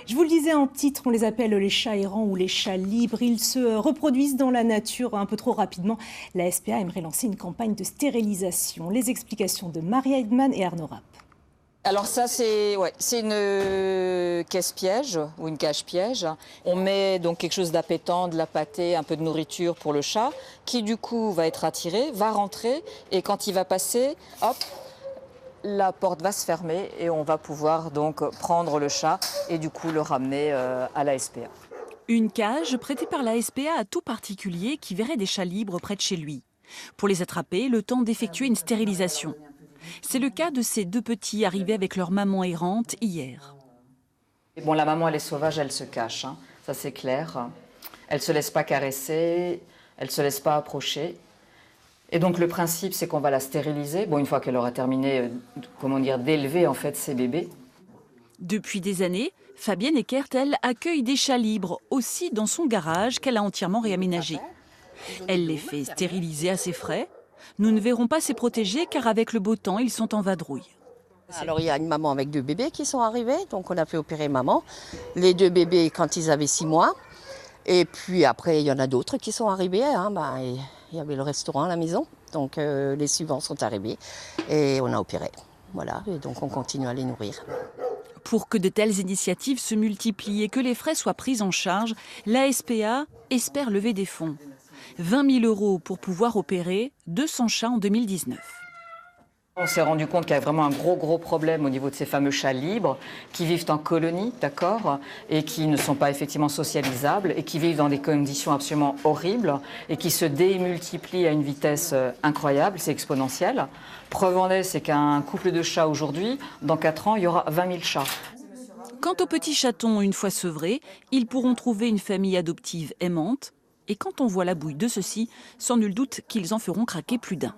Je vous le disais en titre, on les appelle les chats errants ou les chats libres. Ils se reproduisent dans la nature un peu trop rapidement. La SPA aimerait lancer une campagne de stérilisation. Les explications de Maria Edman et Arnaud Rapp. Alors ça, c'est une caisse piège ou une cage piège. On met donc quelque chose d'appétant, de la pâtée, un peu de nourriture pour le chat, qui du coup va être attiré, va rentrer, et quand il va passer, hop, la porte va se fermer et on va pouvoir donc prendre le chat et du coup le ramener à la SPA. Une cage prêtée par la SPA à tout particulier qui verrait des chats libres près de chez lui. Pour les attraper, le temps d'effectuer une stérilisation. C'est le cas de ces deux petits arrivés avec leur maman errante hier. Bon, la maman, elle est sauvage, elle se cache, hein. Ça c'est clair. Elle ne se laisse pas caresser, elle ne se laisse pas approcher. Et donc le principe, c'est qu'on va la stériliser, bon, une fois qu'elle aura terminé d'élever en fait ses bébés. Depuis des années, Fabienne Eckert, elle, accueille des chats libres, aussi dans son garage qu'elle a entièrement réaménagé. Elle les fait stériliser à ses frais. Nous ne verrons pas ces protégés car avec le beau temps, ils sont en vadrouille. Alors il y a une maman avec 2 bébés qui sont arrivés, donc on a fait opérer maman. Les 2 bébés quand ils avaient 6 mois. Et puis après il y en a d'autres qui sont arrivés, hein. Il y avait le restaurant à la maison, donc les suivants sont arrivés et on a opéré. Voilà, et donc on continue à les nourrir. Pour que de telles initiatives se multiplient et que les frais soient pris en charge, la SPA espère lever des fonds. 20 000 € pour pouvoir opérer 200 chats en 2019. On s'est rendu compte qu'il y a vraiment un gros problème au niveau de ces fameux chats libres qui vivent en colonie, d'accord, et qui ne sont pas effectivement socialisables et qui vivent dans des conditions absolument horribles et qui se démultiplient à une vitesse incroyable, c'est exponentiel. Preuve en est, c'est qu'un couple de chats aujourd'hui, dans 4 ans, il y aura 20 000 chats. Quant aux petits chatons, une fois sevrés, ils pourront trouver une famille adoptive aimante. Et quand on voit la bouille de ceux-ci, sans nul doute qu'ils en feront craquer plus d'un.